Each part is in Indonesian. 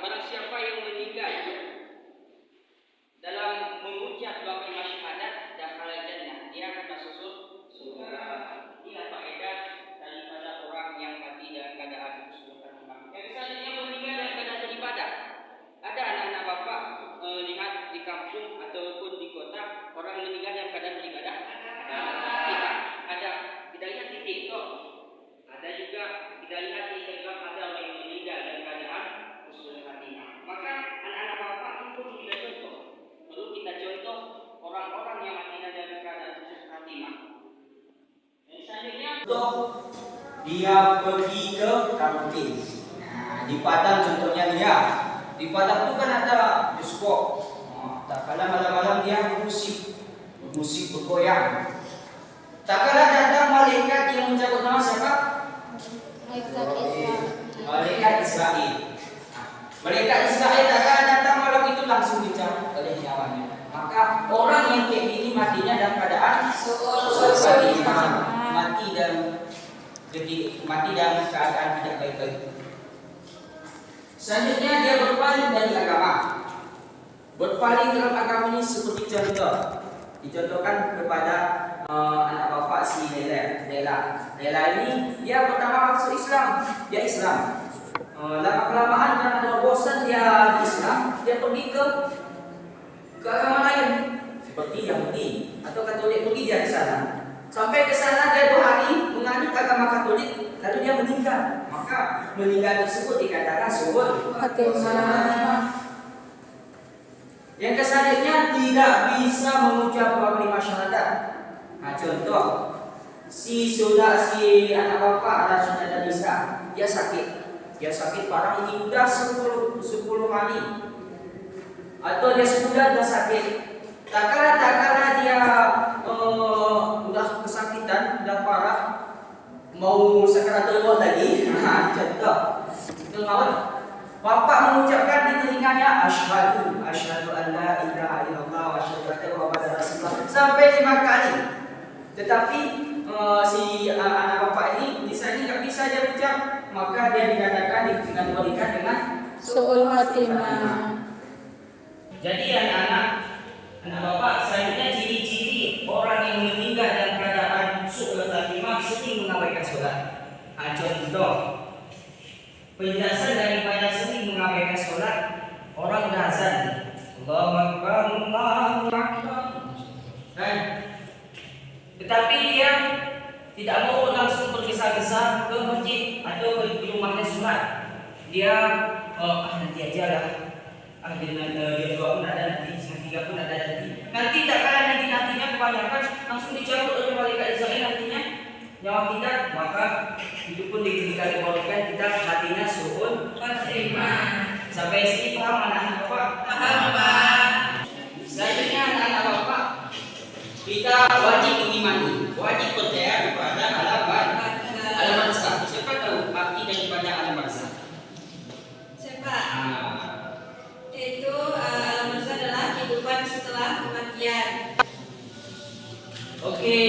barang siapa yang meninggal dalam mengucap dua kalimat syahadat dakhala jannah, dia akan masuk surga. Inilah faedah daripada orang yang mati dalam keadaan husnul khatimah. Yang selanjutnya meninggal dalam keadaan beribadah. Ada anak-anak bapak lihat di kampung ataupun di kota orang meninggal dalam keadaan beribadah. Ada kita lihat di TikTok, ada juga kita lihat di Instagram, ada orang yang meninggal dalam keadaan husnul khatimah. Maka anak-anak bapak itu perlu kita contoh. Perlu kita contoh orang-orang yang mati dalam keadaan husnul khatimah. Yang selanjutnya dia pergi ke karaoke. Nah, di Padang contohnya dia. Di Padang itu kan ada bioskop. Tak kala malam-malam dia bermusik bergoyang. Tak kala datang malaikat yang menyebut nama siapa? Malaikat Israel. Malaikat Israel tak kala datang malam itu langsung dicabut oleh nyawanya. Maka orang yang kayak gini matinya dalam keadaan mati dalam keadaan tidak baik-baik. Selanjutnya dia berpaling dari agama. Berpaling dalam agama ini seperti contoh dicontohkan kepada anak bapak si Lela ini. Dia pertama masuk Islam, dia Islam. Lama-kelamaan karena bosan dia di Islam, dia pergi ke agama lain seperti Yahudi atau Katolik, pergi dia di sana. Sampai ke sana dia 2 hari menganut agama Katolik, lalu dia meninggal. Maka meninggal tersebut dikatakan suhul khatimah. Yang selanjutnya tidak bisa mengucap kalimat syahadat. Nah, contoh si anak bapak ada sudah bisa, dia sakit parah ini udah 10 hari, atau dia sudah sakit. Tak kala dia udah kesakitan, udah parah, mau sakaratul maut lagi. Nah, contoh itu bapak mengucapkan di telinganya asyhadu an la ilaha illallah wa asyhadu anna muhammadar rasulullah sampai 5 kali. Tetapi si anak bapak ini misalnya nggak bisa dia ucap, maka dia dikatakan diberikan dengan su'ul khatimah. Jadi anak bapak, selanjutnya ciri-ciri orang yang meninggal dalam keadaan su'ul khatimah sering mengabaikan sholat. Contoh penjelasan daripada sering mengabaikan sholat, orang azan Allahu Akbar, Allahu Akbar, tetapi dia tidak mau langsung bergesa-gesa ke masjid atau ke rumahnya sholat. Dia nanti aja lah, dia 2 pun ada nanti, 3 pun ada nanti tak kala nantinya kebanyakan langsung dicabut oleh malaikat Israel nantinya nyawa kita, maka itu pun dikalikan kita hatinya suhul khatimah. Sampai sini paham anak-anak bapak? Paham Pak. Selanjutnya anak-anak bapak, kita wajib mengimani, wajib percaya kepada alam barzakh. Siapa tahu arti daripada alam barzakh? Siapa? Itu alam barzakh adalah kehidupan setelah kematian. Oke.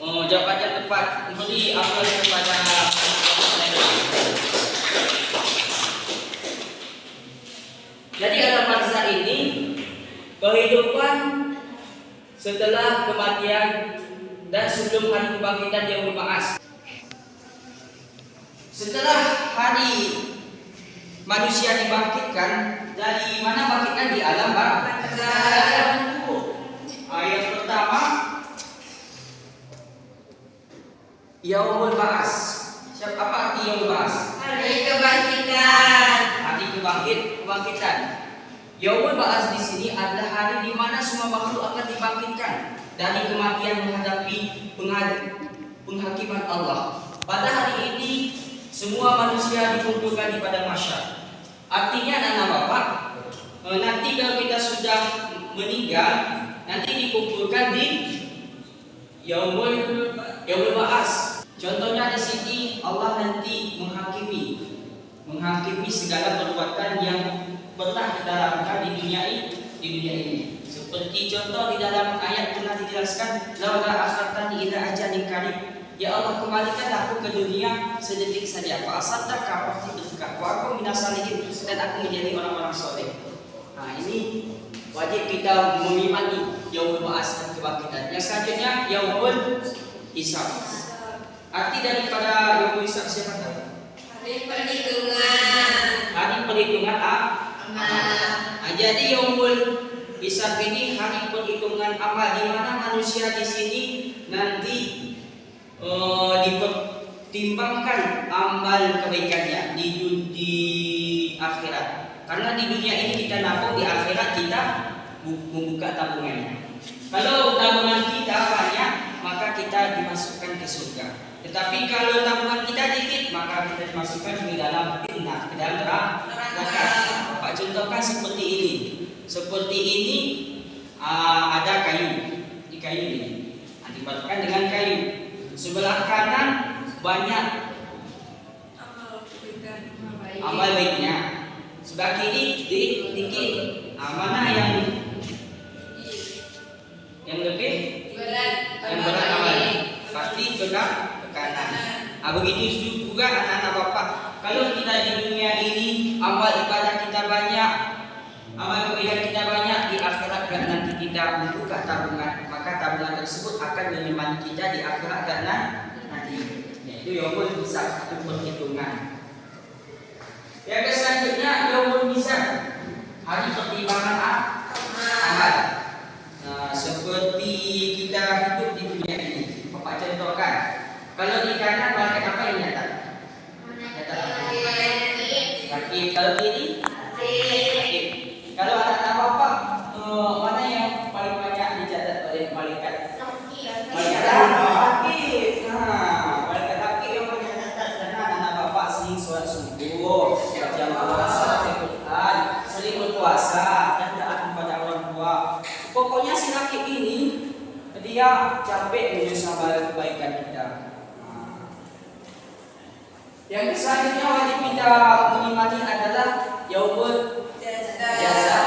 Jawabannya tepat. Beri amal kepada jadi alam barzakh ini kehidupan setelah kematian dan sebelum hari kebangkitan yaumul ba'ats. Setelah hari manusia dibangkitkan, dari mana bangkitkan? Di alam barzakh. Ayat pertama yaumul ba'ats. Siapa arti yaumul ba'ats? Hari kebangkitan. Hari kebangkitan. Yaumul ba'ats di sini adalah hari di mana semua makhluk akan dibangkitkan dari kematian menghadapi penghakiman Allah. Pada hari ini semua manusia dikumpulkan di padang mahsyar. Artinya anak bapak, nanti kalau kita sudah meninggal, nanti dikumpulkan di yaumul ba'ats. Contohnya di sini Allah nanti menghakimi segala perbuatan yang pernah kita lakukan di dunia ini. Seperti contoh di dalam ayat pernah dijelaskan, laula akhartani ila ajalin qarib Ya Allah, kembalikan aku ke dunia sedetik saja. Fa asaddaka pasti bersuka. Wa aku minas salihin, dan aku menjadi orang-orang soleh. Nah, ini wajib kita mengimani yaumul ba'ats dan kebangkitan. Yang selanjutnya yaumul hisab. Arti daripada yaumul hisab siapa tahu? Hari perhitungan. Hari perhitungan amal. Nah, jadi yaumul hisab ini hari perhitungan amal, di mana manusia di sini nanti dipertimbangkan amal kebaikannya di akhirat. Karena di dunia ini kita nabung, di akhirat kita membuka tabungannya. Kalau tabungan kita banyak, maka kita dimasukkan ke surga. Tetapi kalau tabungan kita dikit, maka kita dimasukkan ke dalam fitnah, ke dalam neraka. Pak contohkan seperti ini. Seperti ini ada kayu. Di kayu ini dipadukan dengan kayu. Sebelah kanan banyak amal baiknya. Sebelah kiri dikit. Mana yang lebih Berat amalnya? Pasti ke kanan. Begitu juga anak-anak Bapak. Kalau kita di dunia ini amal ibadah kita banyak, amal kebaikan kita banyak, di akhirat nanti kita membuka tabungan, maka tabungan tersebut akan menemani kita di akhirat karena nanti. Yaitu yaumul hisab, itu perhitungan. Yang selanjutnya yaumul mizan, hari pertimbangan amal. Nah, seperti kita hidup di dunia ini, Bapak contohkan. Kalau di kanan malaikat apa yang nyata? Kaki. Kalau kiri? Kaki. Kalau anak-anak Bapak, mana yang paling banyak dicatat oleh malaikat? Malaikat kaki. Nah, malaikat kaki yang banyak dicatat karena anak Bapak sering sholat subuh, baca puasa, Al-Quran, sering berpuasa, dan taat kepada orang tua. Pokoknya si laki ini dia capek menyusul kebaikan kita. Yang selanjutnya wajib kita mengimani adalah yaumul jasa.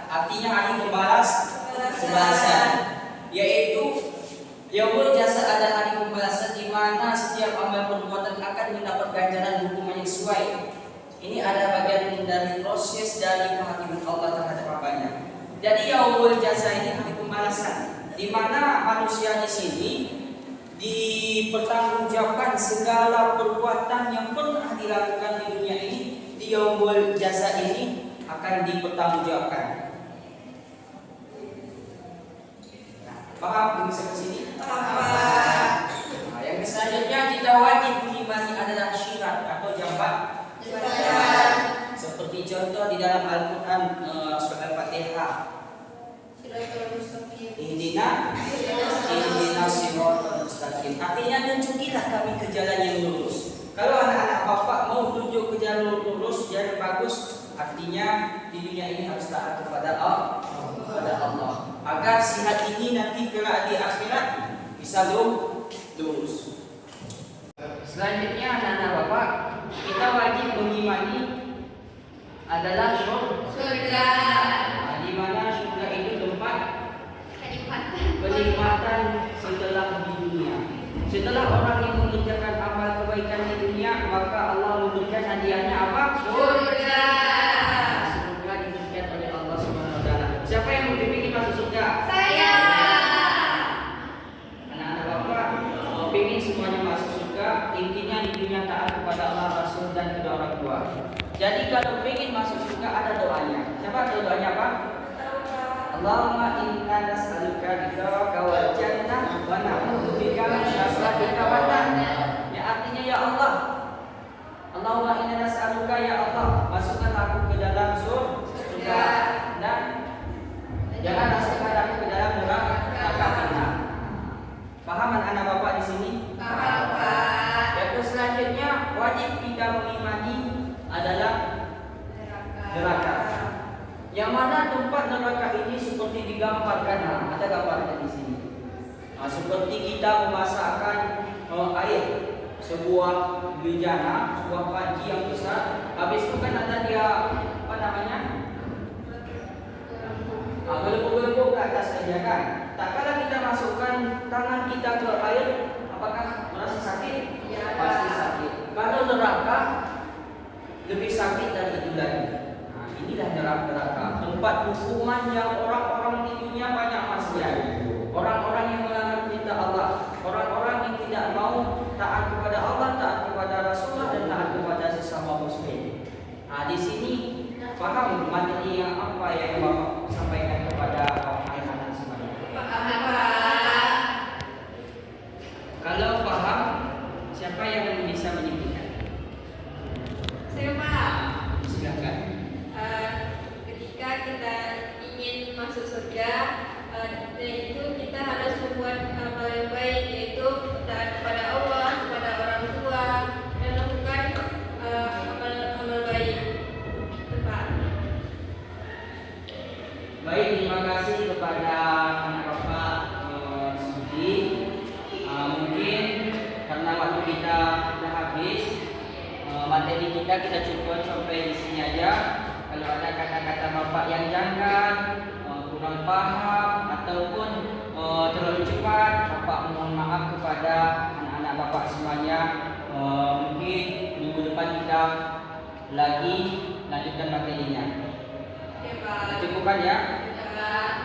Artinya hari pembalasan. Yaitu yaumul jasa adalah hari pembalasan di mana setiap amal perbuatan akan mendapat ganjaran hukuman yang sesuai. Ini ada bagian dari proses dari penghakiman Allah terhadap hambanya. Jadi yaumul jasa ini hari pembalasan, di mana manusia di sini dipertanggungjawabkan segala perbuatan yang pernah dilakukan di dunia ini, di yaumul jasa ini akan dipertanggungjawabkan. Nah, paham bisa ke sini? Nah, yang selanjutnya kita wajib mengimani adalah syirat atau jambatan. Seperti contoh di dalam Al-Quran surah Al-Fatihah. Ihdina siratal mustaqim. Artinya tunjukilah kami ke jalan yang lurus. Kalau anak-anak Bapak mau tunjuk ke jalan lurus, jalan bagus, artinya di dunia ini harus taat kepada Allah. Agar sihat ini nanti kelak di akhirat bisa lurus. Selanjutnya anak-anak Bapak, kita wajib mengimani adalah surga. Di mana surga itu tempat kenikmatan setelah di dunia. Setelah orang yang mengerjakan amal kebaikan di dunia, maka Allah memberikan hadiahnya apa? Surga. Surga diberikan oleh Allah Subhanahu wa taala. Siapa yang ingin masuk surga? Saya. Anak-anak Bapak, ingin semuanya masuk surga, intinya di dunia taat kepada Allah, Rasul dan kedua orang tua. Jadi kalau ingin masuk surga ada doanya. Siapa tahu doanya apa? Allahumma inna nas'aluka ridhaka wal jannah wa na'udzubika min syarrika wan nar. Ya artinya ya Allah. Allahumma inna nas'aluka ya Allah, masukkan aku ke dalam surga dan jangan masukkan aku ke dalam neraka. Paham anak Bapak di sini? Paham, Pak. Yang selanjutnya wajib kita mengimani adalah neraka. Yang mana tempat neraka ini seperti digambarkan, ada gambarnya di sini. Seperti kita memasakkan air, sebuah bejana, sebuah panci yang besar. Habis itu kan ada dia apa namanya? Gelembung-gelembung ke atas saja kan. Tak kala kita masukkan tangan kita ke air, apakah merasa sakit? Ya. Pasti sakit. Kalau neraka lebih sakit dari itu lagi. Nah, inilah neraka, tempat hukuman yang orang-orang di dunia banyak maksiat. Orang-orang yang melanggar perintah Allah, orang-orang yang tidak mau taat kepada Allah, taat kepada Rasulullah, dan taat kepada sesama muslim. Nah, di sini paham materi yang apa yang Bapak sampaikan kepada anak-anak semuanya? Paham, Pak. Kalau paham, siapa yang bisa menyimpulkan? Saya paham. Silakan. Ketika kita ingin masuk surga, yaitu kita harus membuat amal yang baik, yaitu taat kepada Allah, kepada orang tua, dan lakukan amal baik. Itu, Pak. Baik, terima kasih kepada anak Bapak Sudi. Mungkin karena waktu kita sudah habis, materi kita cukup sampai di sini aja. Kalau ada kata-kata Bapak yang janggal, kurang paham ataupun terlalu cepat, Bapak mohon maaf kepada anak-anak Bapak semuanya. Mungkin minggu depan kita lagi lanjutkan materinya. Oke, Pak. Cukupkan ya. Ya.